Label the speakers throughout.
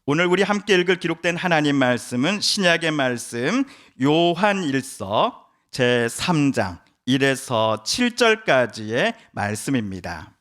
Speaker 1: 오늘 우리 함께 읽을 기록된 하나님 말씀은 신약의 말씀 요한일서 제3장 1에서 7절까지의 말씀입니다.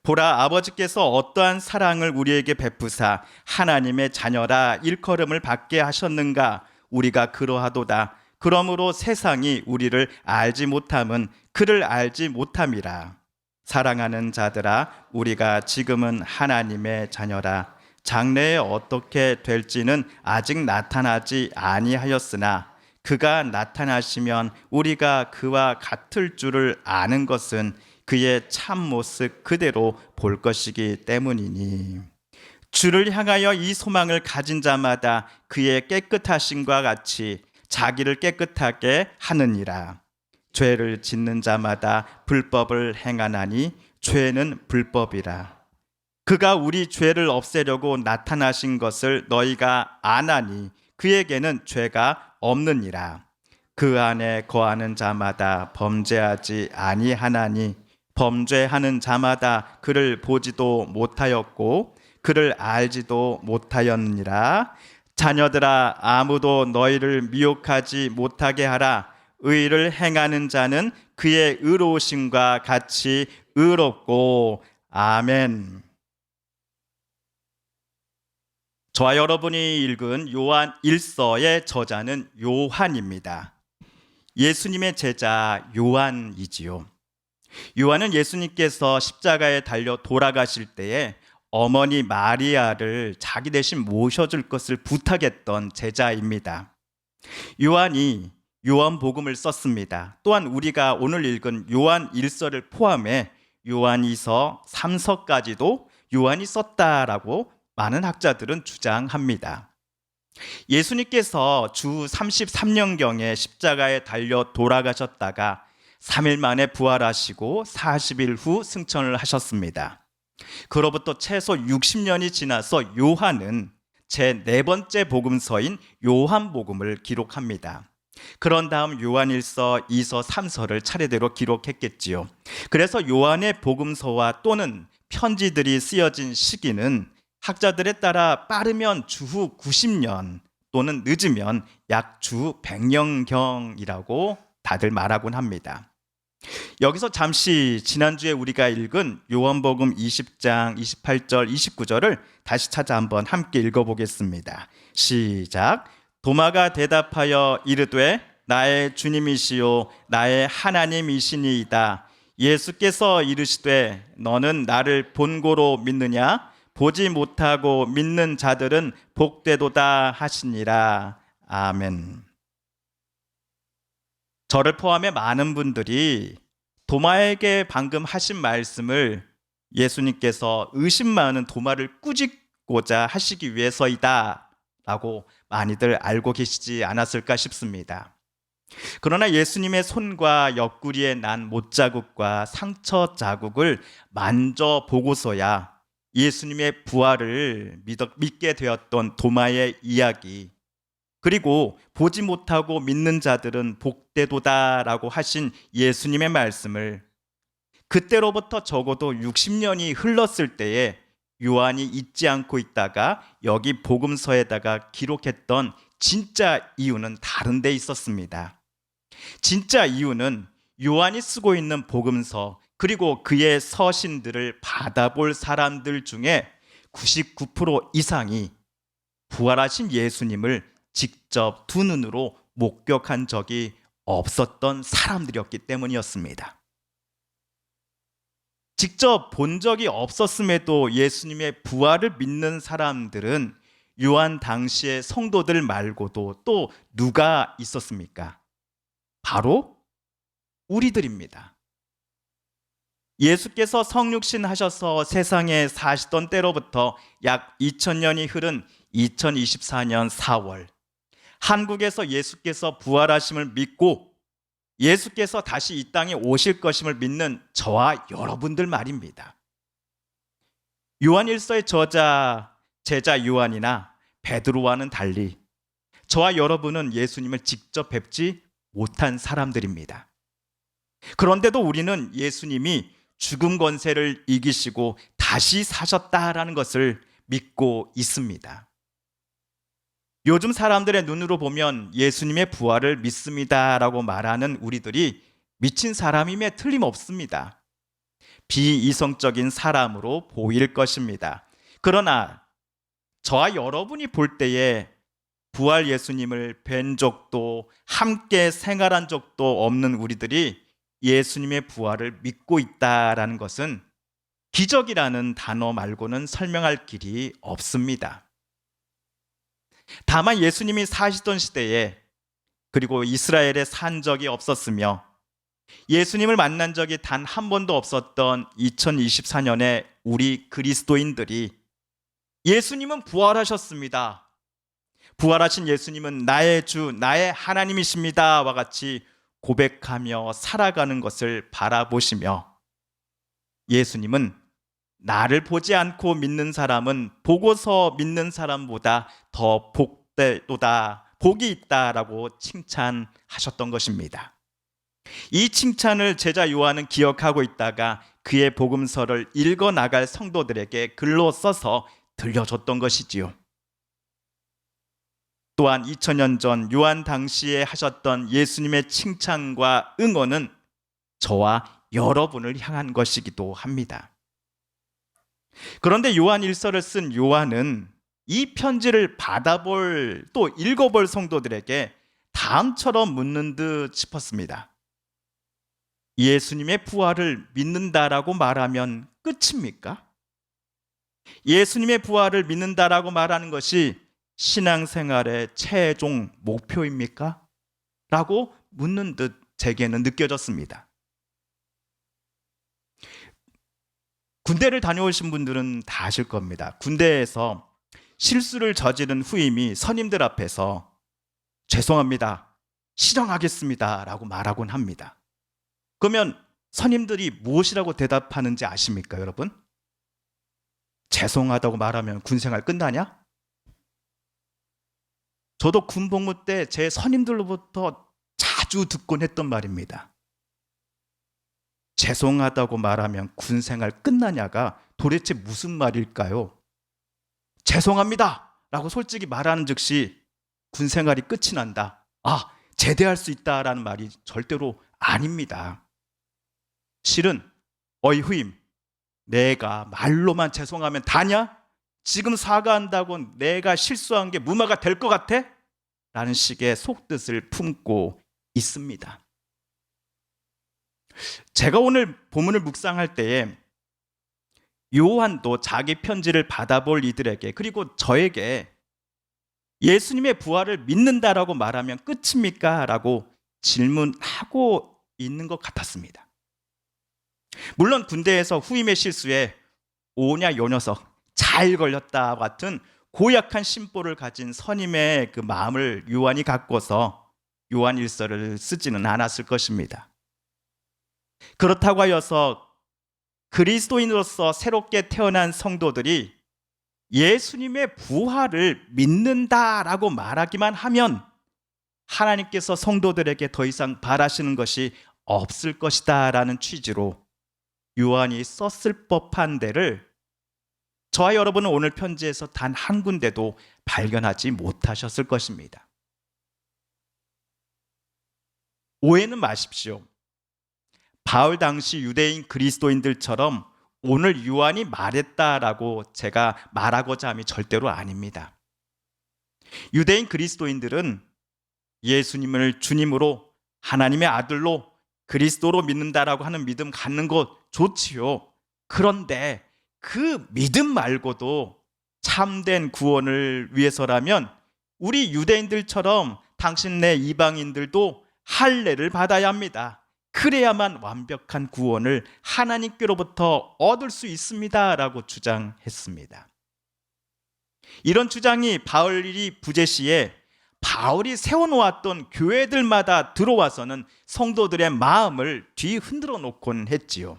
Speaker 1: 보라, 아버지께서 어떠한 사랑을 우리에게 베푸사 하나님의 자녀라 일컬음을 받게 하셨는가. 우리가 그러하도다. 그러므로 세상이 우리를 알지 못함은 그를 알지 못함이라. 사랑하는 자들아, 우리가 지금은 하나님의 자녀라. 장래에 어떻게 될지는 아직 나타나지 아니하였으나 그가 나타나시면 우리가 그와 같을 줄을 아는 것은 그의 참모습 그대로 볼 것이기 때문이니, 주를 향하여 이 소망을 가진 자마다 그의 깨끗하심과 같이 자기를 깨끗하게 하느니라. 죄를 짓는 자마다 불법을 행하나니 죄는 불법이라. 그가 우리 죄를 없애려고 나타나신 것을 너희가 아나니 그에게는 죄가 없느니라. 그 안에 거하는 자마다 범죄하지 아니하나니 범죄하는 자마다 그를 보지도 못하였고 그를 알지도 못하였느니라. 자녀들아, 아무도 너희를 미혹하지 못하게 하라. 의를 행하는 자는 그의 의로우심과 같이 의롭고. 아멘. 저와 여러분이 읽은 요한 1서의 저자는 요한입니다. 예수님의 제자 요한이지요. 요한은 예수님께서 십자가에 달려 돌아가실 때에 어머니 마리아를 자기 대신 모셔줄 것을 부탁했던 제자입니다. 요한이 요한복음을 썼습니다. 또한 우리가 오늘 읽은 요한 1서를 포함해 요한 2서, 3서까지도 요한이 썼다라고 많은 학자들은 주장합니다. 예수님께서 주 33년경에 십자가에 달려 돌아가셨다가 3일 만에 부활하시고 40일 후 승천을 하셨습니다. 그로부터 최소 60년이 지나서 요한은 제 4번째 복음서인 요한복음을 기록합니다. 그런 다음 요한 1서, 2서, 3서를 차례대로 기록했겠지요. 그래서 요한의 복음서와 또는 편지들이 쓰여진 시기는 학자들에 따라 빠르면 주후 90년 또는 늦으면 약 주 100년경이라고 다들 말하곤 합니다. 여기서 잠시 지난주에 우리가 읽은 요한복음 20장 28절 29절을 다시 찾아 한번 함께 읽어보겠습니다. 시작. 도마가 대답하여 이르되 나의 주님이시요 나의 하나님이시니이다. 예수께서 이르시되 너는 나를 본고로 믿느냐? 보지 못하고 믿는 자들은 복되도다 하시니라. 아멘. 저를 포함해 많은 분들이 도마에게 방금 하신 말씀을 예수님께서 의심 많은 도마를 꾸짖고자 하시기 위해서이다 라고 많이들 알고 계시지 않았을까 싶습니다. 그러나 예수님의 손과 옆구리에 난 못자국과 상처 자국을 만져보고서야 예수님의 부활을 믿게 되었던 도마의 이야기, 그리고 보지 못하고 믿는 자들은 복되도다라고 하신 예수님의 말씀을 그때로부터 적어도 60년이 흘렀을 때에 요한이 잊지 않고 있다가 여기 복음서에다가 기록했던 진짜 이유는 다른 데 있었습니다. 진짜 이유는 요한이 쓰고 있는 복음서 그리고 그의 서신들을 받아볼 사람들 중에 99% 이상이 부활하신 예수님을 직접 두 눈으로 목격한 적이 없었던 사람들이었기 때문이었습니다. 직접 본 적이 없었음에도 예수님의 부활을 믿는 사람들은 요한 당시의 성도들 말고도 또 누가 있었습니까? 바로 우리들입니다. 예수께서 성육신 하셔서 세상에 사시던 때로부터 약 2000년이 흐른 2024년 4월, 한국에서 예수께서 부활하심을 믿고 예수께서 다시 이 땅에 오실 것임을 믿는 저와 여러분들 말입니다. 요한 1서의 저자, 제자 요한이나 베드로와는 달리 저와 여러분은 예수님을 직접 뵙지 못한 사람들입니다. 그런데도 우리는 예수님이 죽음 권세를 이기시고 다시 사셨다라는 것을 믿고 있습니다. 요즘 사람들의 눈으로 보면 예수님의 부활을 믿습니다라고 말하는 우리들이 미친 사람임에 틀림없습니다. 비이성적인 사람으로 보일 것입니다. 그러나 저와 여러분이 볼 때에 부활 예수님을 뵌 적도 함께 생활한 적도 없는 우리들이 예수님의 부활을 믿고 있다라는 것은 기적이라는 단어 말고는 설명할 길이 없습니다. 다만 예수님이 사시던 시대에 그리고 이스라엘에 산 적이 없었으며 예수님을 만난 적이 단 한 번도 없었던 2024년에 우리 그리스도인들이 예수님은 부활하셨습니다. 부활하신 예수님은 나의 주, 나의 하나님이십니다와 같이 고백하며 살아가는 것을 바라보시며 예수님은 나를 보지 않고 믿는 사람은 보고서 믿는 사람보다 더 복되도다, 복이 있다라고 칭찬하셨던 것입니다. 이 칭찬을 제자 요한은 기억하고 있다가 그의 복음서를 읽어 나갈 성도들에게 글로 써서 들려줬던 것이지요. 또한 2000년 전 요한 당시에 하셨던 예수님의 칭찬과 응원은 저와 여러분을 향한 것이기도 합니다. 그런데 요한 1서를 쓴 요한은 이 편지를 받아볼 또 읽어볼 성도들에게 다음처럼 묻는 듯 싶었습니다. 예수님의 부활을 믿는다라고 말하면 끝입니까? 예수님의 부활을 믿는다라고 말하는 것이 신앙생활의 최종 목표입니까? 라고 묻는 듯 제게는 느껴졌습니다. 군대를 다녀오신 분들은 다 아실 겁니다. 군대에서 실수를 저지른 후임이 선임들 앞에서 죄송합니다, 실형하겠습니다 라고 말하곤 합니다. 그러면 선임들이 무엇이라고 대답하는지 아십니까, 여러분? 죄송하다고 말하면 군생활 끝나냐? 저도 군복무 때 제 선임들로부터 자주 듣곤 했던 말입니다. 죄송하다고 말하면 군생활 끝나냐가 도대체 무슨 말일까요? 죄송합니다 라고 솔직히 말하는 즉시 군생활이 끝이 난다, 제대할 수 있다라는 말이 절대로 아닙니다. 실은 어이 후임, 내가 말로만 죄송하면 다냐? 지금 사과한다고 내가 실수한 게 무마가 될 것 같아? 라는 식의 속뜻을 품고 있습니다. 제가 오늘 본문을 묵상할 때에 요한도 자기 편지를 받아볼 이들에게 그리고 저에게 예수님의 부활을 믿는다라고 말하면 끝입니까? 라고 질문하고 있는 것 같았습니다. 물론 군대에서 후임의 실수에 오냐 요 녀석 잘 걸렸다 같은 고약한 심보를 가진 선임의 그 마음을 요한이 갖고서 요한 1서를 쓰지는 않았을 것입니다. 그렇다고 하여서 그리스도인으로서 새롭게 태어난 성도들이 예수님의 부활을 믿는다라고 말하기만 하면 하나님께서 성도들에게 더 이상 바라시는 것이 없을 것이다 라는 취지로 요한이 썼을 법한 데를 저와 여러분은 오늘 편지에서 단 한 군데도 발견하지 못하셨을 것입니다. 오해는 마십시오. 바울 당시 유대인 그리스도인들처럼 오늘 요한이 말했다라고 제가 말하고자 함이 절대로 아닙니다. 유대인 그리스도인들은 예수님을 주님으로 하나님의 아들로 그리스도로 믿는다라고 하는 믿음 갖는 것 좋지요. 그런데 그 믿음 말고도 참된 구원을 위해서라면 우리 유대인들처럼 당신네 이방인들도 할례를 받아야 합니다. 그래야만 완벽한 구원을 하나님께로부터 얻을 수 있습니다 라고 주장했습니다. 이런 주장이 바울이 부재시에 바울이 세워놓았던 교회들마다 들어와서는 성도들의 마음을 뒤흔들어 놓곤 했지요.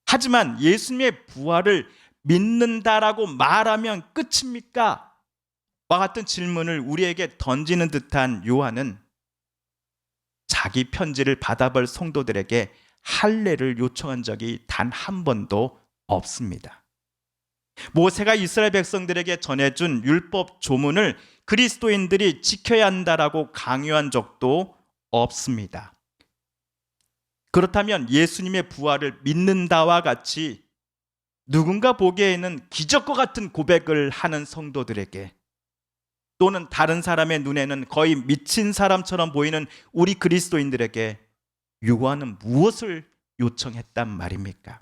Speaker 1: 하지만 예수님의 부활을 믿는다라고 말하면 끝입니까? 와 같은 질문을 우리에게 던지는 듯한 요한은 자기 편지를 받아볼 성도들에게 할례를 요청한 적이 단 한 번도 없습니다. 모세가 이스라엘 백성들에게 전해준 율법 조문을 그리스도인들이 지켜야 한다라고 강요한 적도 없습니다. 그렇다면 예수님의 부활을 믿는다와 같이 누군가 보기에는 기적과 같은 고백을 하는 성도들에게, 또는 다른 사람의 눈에는 거의 미친 사람처럼 보이는 우리 그리스도인들에게 요구하는 무엇을 요청했단 말입니까?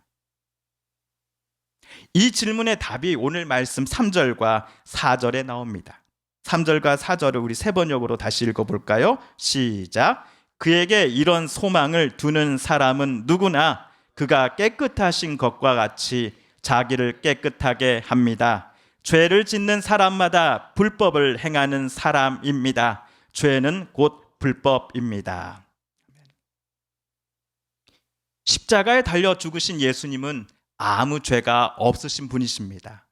Speaker 1: 이 질문의 답이 오늘 말씀 3절과 4절에 나옵니다. 3절과 4절을 우리 세 번역으로 다시 읽어볼까요? 시작. 그에게 이런 소망을 두는 사람은 누구나 그가 깨끗하신 것과 같이 자기를 깨끗하게 합니다. 죄를 짓는 사람마다 불법을 행하는 사람입니다. 죄는 곧 불법입니다. 십자가에 달려 죽으신 예수님은 아무 죄가 없으신 분이십니다.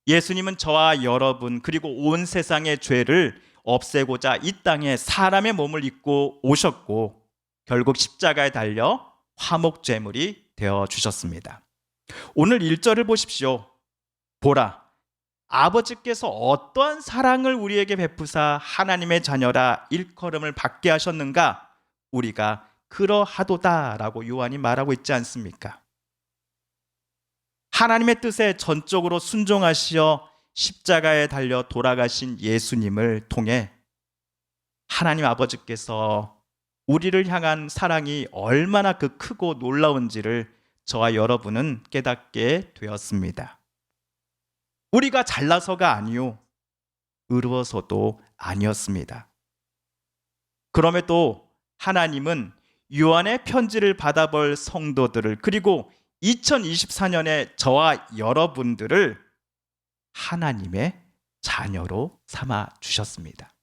Speaker 1: 예수님은 저와 여러분 그리고 온 세상의 죄를 없애고자 이 땅에 사람의 몸을 입고 오셨고 결국 십자가에 달려 화목제물이 되어 주셨습니다. 오늘 1절을 보십시오. 보라, 아버지께서 어떠한 사랑을 우리에게 베푸사 하나님의 자녀라 일컬음을 받게 하셨는가? 우리가 그러하도다라고 요한이 말하고 있지 않습니까? 하나님의 뜻에 전적으로 순종하시어 십자가에 달려 돌아가신 예수님을 통해 하나님 아버지께서 우리를 향한 사랑이 얼마나 그 크고 놀라운지를 저와 여러분은 깨닫게 되었습니다. 우리가 잘나서가 아니요 의로워서도 아니었습니다. 그럼에도 하나님은 요한의 편지를 받아볼 성도들을, 그리고 2024년에 저와 여러분들을 하나님의 자녀로 삼아 주셨습니다.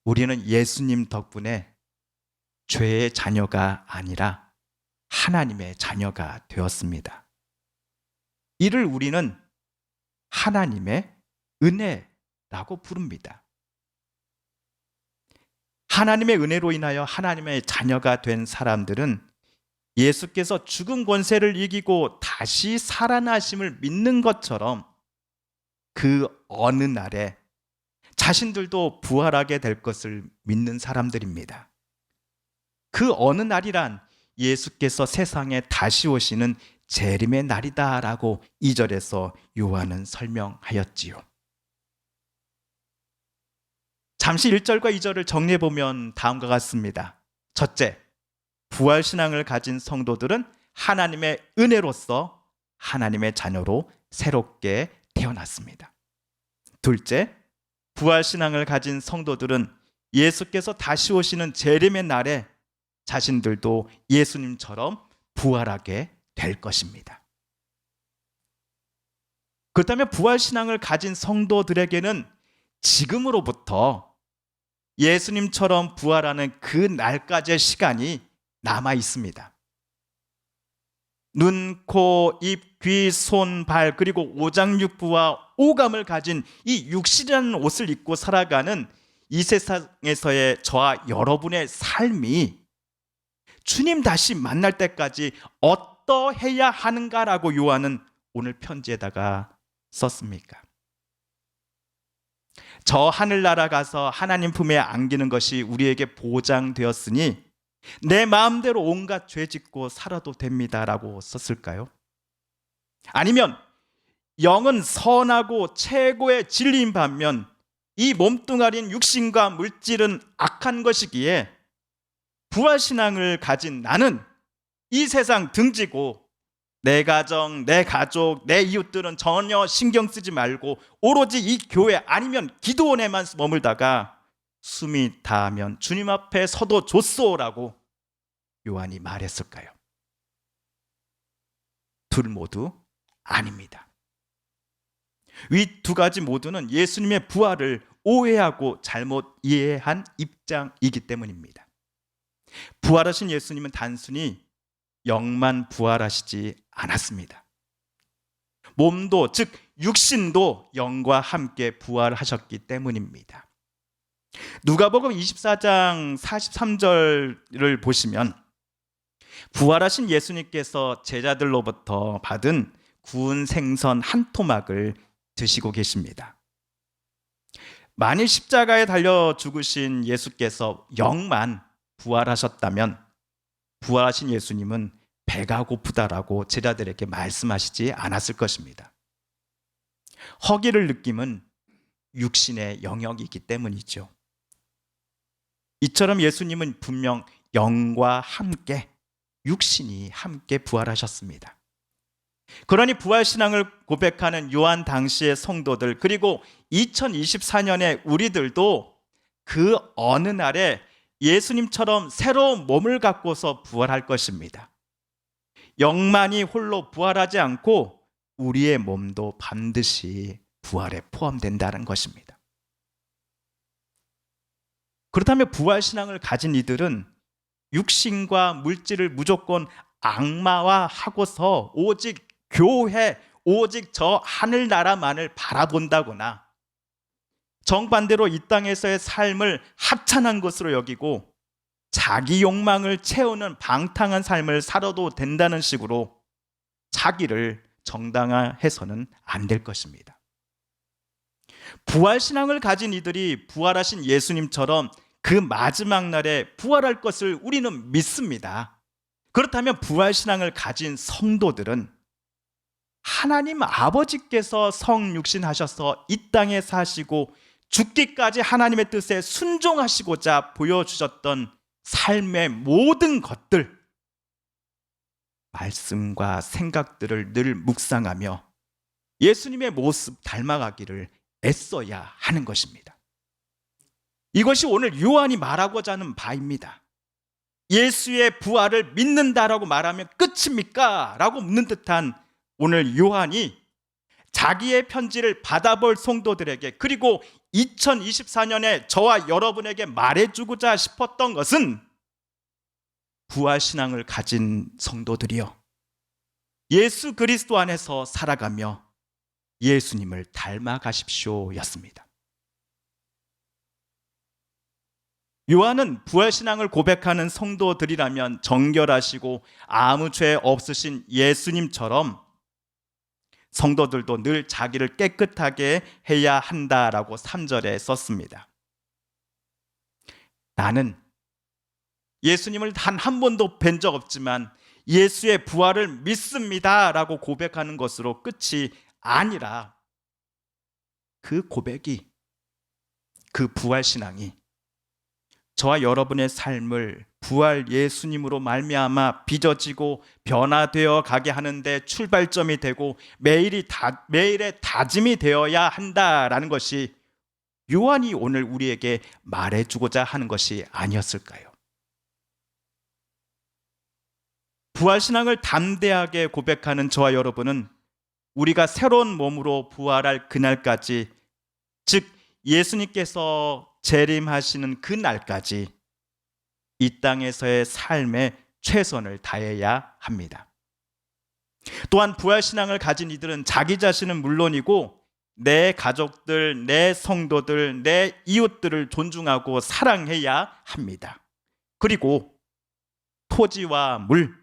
Speaker 1: 우리는 예수님 덕분에 죄의 자녀가 아니라 하나님의 자녀가 되었습니다. 이를 우리는 하나님의 은혜라고 부릅니다. 하나님의 은혜로 인하여 하나님의 자녀가 된 사람들은 예수께서 죽은 권세를 이기고 다시 살아나심을 믿는 것처럼 그 어느 날에 자신들도 부활하게 될 것을 믿는 사람들입니다. 그 어느 날이란 예수께서 세상에 다시 오시는 재림의 날이다라고 2절에서 요한은 설명하였지요. 잠시 1절과 2절을 정리해보면 다음과 같습니다. 첫째, 부활신앙을 가진 성도들은 하나님의 은혜로서 하나님의 자녀로 새롭게 태어났습니다. 둘째, 부활신앙을 가진 성도들은 예수께서 다시 오시는 재림의 날에 자신들도 예수님처럼 부활하게 될 것입니다. 그렇다면 부활신앙을 가진 성도들에게는 지금으로부터 예수님처럼 부활하는 그 날까지의 시간이 남아 있습니다. 눈, 코, 입, 귀, 손, 발, 그리고 오장육부와 오감을 가진 이 육신이라는 옷을 입고 살아가는 이 세상에서의 저와 여러분의 삶이 주님 다시 만날 때까지 어떠해야 하는가라고 요한은 오늘 편지에다가 썼습니까? 저 하늘나라 가서 하나님 품에 안기는 것이 우리에게 보장되었으니 내 마음대로 온갖 죄 짓고 살아도 됩니다라고 썼을까요? 아니면 영은 선하고 최고의 진리인 반면 이 몸뚱아리인 육신과 물질은 악한 것이기에 부활신앙을 가진 나는 이 세상 등지고 내 가정, 내 가족, 내 이웃들은 전혀 신경 쓰지 말고 오로지 이 교회 아니면 기도원에만 머물다가 숨이 닿으면 주님 앞에 서도 좋소라고 요한이 말했을까요? 둘 모두 아닙니다. 이 두 가지 모두는 예수님의 부활을 오해하고 잘못 이해한 입장이기 때문입니다. 부활하신 예수님은 단순히 영만 부활하시지 않았습니다. 몸도, 즉 육신도 영과 함께 부활하셨기 때문입니다. 누가복음 24장 43절을 보시면 부활하신 예수님께서 제자들로부터 받은 구운 생선 한 토막을 드시고 계십니다. 만일 십자가에 달려 죽으신 예수께서 영만 부활하셨다면 부활하신 예수님은 배가 고프다라고 제자들에게 말씀하시지 않았을 것입니다. 허기를 느낌은 육신의 영역이기 때문이죠. 이처럼 예수님은 분명 영과 함께, 육신이 함께 부활하셨습니다. 그러니 부활신앙을 고백하는 요한 당시의 성도들, 그리고 2024년의 우리들도 그 어느 날에 예수님처럼 새로운 몸을 갖고서 부활할 것입니다. 영만이 홀로 부활하지 않고 우리의 몸도 반드시 부활에 포함된다는 것입니다. 그렇다면 부활신앙을 가진 이들은 육신과 물질을 무조건 악마화하고서 오직 교회, 오직 저 하늘나라만을 바라본다거나 정반대로 이 땅에서의 삶을 하찮은 것으로 여기고 자기 욕망을 채우는 방탕한 삶을 살아도 된다는 식으로 자기를 정당화해서는 안 될 것입니다. 부활신앙을 가진 이들이 부활하신 예수님처럼 그 마지막 날에 부활할 것을 우리는 믿습니다. 그렇다면 부활신앙을 가진 성도들은 하나님 아버지께서 성육신하셔서 이 땅에 사시고 죽기까지 하나님의 뜻에 순종하시고자 보여주셨던 삶의 모든 것들, 말씀과 생각들을 늘 묵상하며 예수님의 모습 닮아가기를 애써야 하는 것입니다. 이것이 오늘 요한이 말하고자 하는 바입니다. 예수의 부활을 믿는다라고 말하면 끝입니까? 라고 묻는 듯한 오늘 요한이 자기의 편지를 받아볼 성도들에게, 그리고 2024년에 저와 여러분에게 말해주고자 싶었던 것은 부활신앙을 가진 성도들이요, 예수 그리스도 안에서 살아가며 예수님을 닮아가십시오 였습니다. 요한은 부활신앙을 고백하는 성도들이라면 정결하시고 아무 죄 없으신 예수님처럼 성도들도 늘 자기를 깨끗하게 해야 한다라고 3절에 썼습니다. 나는 예수님을 단 한 번도 뵌 적 없지만 예수의 부활을 믿습니다라고 고백하는 것으로 끝이 아니라 그 고백이, 그 부활신앙이 저와 여러분의 삶을 부활 예수님으로 말미암아 빚어지고 변화되어 가게 하는데 출발점이 되고 매일의 다짐이 되어야 한다라는 것이 요한이 오늘 우리에게 말해주고자 하는 것이 아니었을까요? 부활신앙을 담대하게 고백하는 저와 여러분은 우리가 새로운 몸으로 부활할 그날까지, 즉 예수님께서 재림하시는 그 날까지 이 땅에서의 삶에 최선을 다해야 합니다. 또한 부활신앙을 가진 이들은 자기 자신은 물론이고 내 가족들, 내 성도들, 내 이웃들을 존중하고 사랑해야 합니다. 그리고 토지와 물,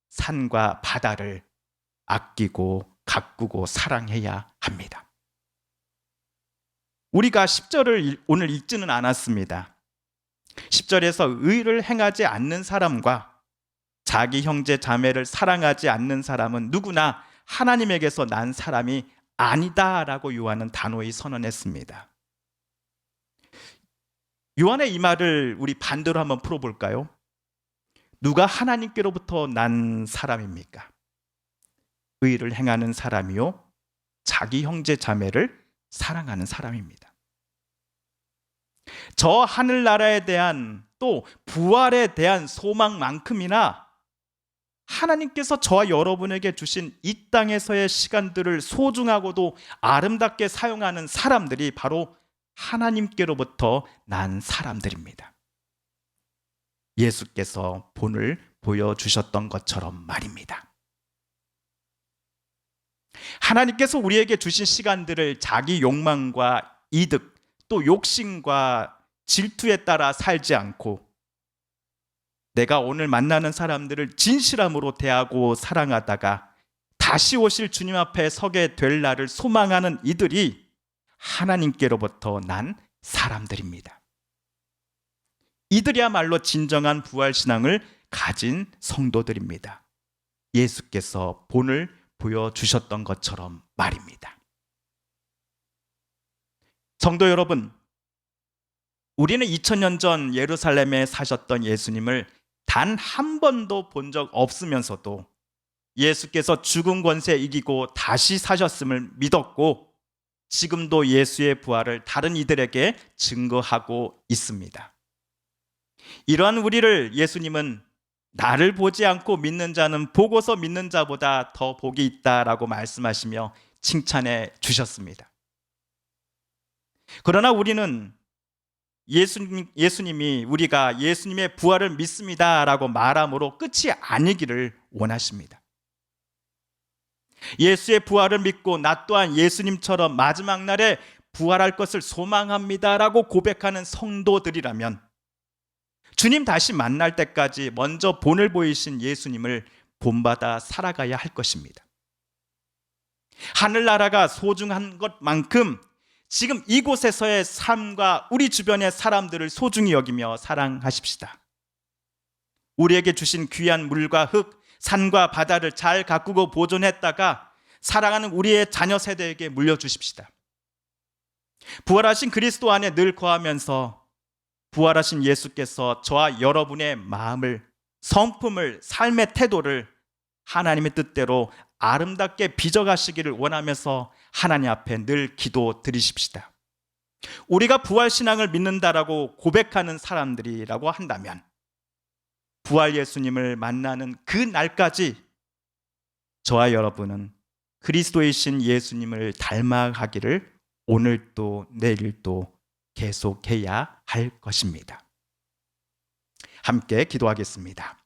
Speaker 1: 산과 바다를 아끼고 가꾸고 사랑해야 합니다. 우리가 10절을 오늘 읽지는 않았습니다. 10절에서 의를 행하지 않는 사람과 자기 형제 자매를 사랑하지 않는 사람은 누구나 하나님에게서 난 사람이 아니다라고 요한은 단호히 선언했습니다. 요한의 이 말을 우리 반대로 한번 풀어볼까요? 누가 하나님께로부터 난 사람입니까? 의를 행하는 사람이요, 자기 형제 자매를 사랑하는 사람입니다. 저 하늘나라에 대한, 또 부활에 대한 소망만큼이나 하나님께서 저와 여러분에게 주신 이 땅에서의 시간들을 소중하고도 아름답게 사용하는 사람들이 바로 하나님께로부터 난 사람들입니다. 예수께서 본을 보여주셨던 것처럼 말입니다. 하나님께서 우리에게 주신 시간들을 자기 욕망과 이득, 또 욕심과 질투에 따라 살지 않고 내가 오늘 만나는 사람들을 진실함으로 대하고 사랑하다가 다시 오실 주님 앞에 서게 될 날을 소망하는 이들이 하나님께로부터 난 사람들입니다. 이들이야말로 진정한 부활신앙을 가진 성도들입니다. 예수께서 본을 보여주셨던 것처럼 말입니다. 성도 여러분, 우리는 2000년 전 예루살렘에 사셨던 예수님을 단 한 번도 본 적 없으면서도 예수께서 죽은 권세 이기고 다시 사셨음을 믿었고 지금도 예수의 부활을 다른 이들에게 증거하고 있습니다. 이러한 우리를 예수님은 나를 보지 않고 믿는 자는 보고서 믿는 자보다 더 복이 있다라고 말씀하시며 칭찬해 주셨습니다. 그러나 우리는 예수님이 우리가 예수님의 부활을 믿습니다라고 말함으로 끝이 아니기를 원하십니다. 예수의 부활을 믿고 나 또한 예수님처럼 마지막 날에 부활할 것을 소망합니다라고 고백하는 성도들이라면 주님 다시 만날 때까지 먼저 본을 보이신 예수님을 본받아 살아가야 할 것입니다. 하늘나라가 소중한 것만큼 지금 이곳에서의 삶과 우리 주변의 사람들을 소중히 여기며 사랑하십시다. 우리에게 주신 귀한 물과 흙, 산과 바다를 잘 가꾸고 보존했다가 사랑하는 우리의 자녀 세대에게 물려주십시다. 부활하신 그리스도 안에 늘 거하면서 부활하신 예수께서 저와 여러분의 마음을, 성품을, 삶의 태도를 하나님의 뜻대로 아름답게 빚어가시기를 원하면서 하나님 앞에 늘 기도 드리십시다. 우리가 부활신앙을 믿는다라고 고백하는 사람들이라고 한다면 부활 예수님을 만나는 그 날까지 저와 여러분은 그리스도이신 예수님을 닮아가기를 오늘도 내일도 계속해야 할 것입니다. 함께 기도하겠습니다.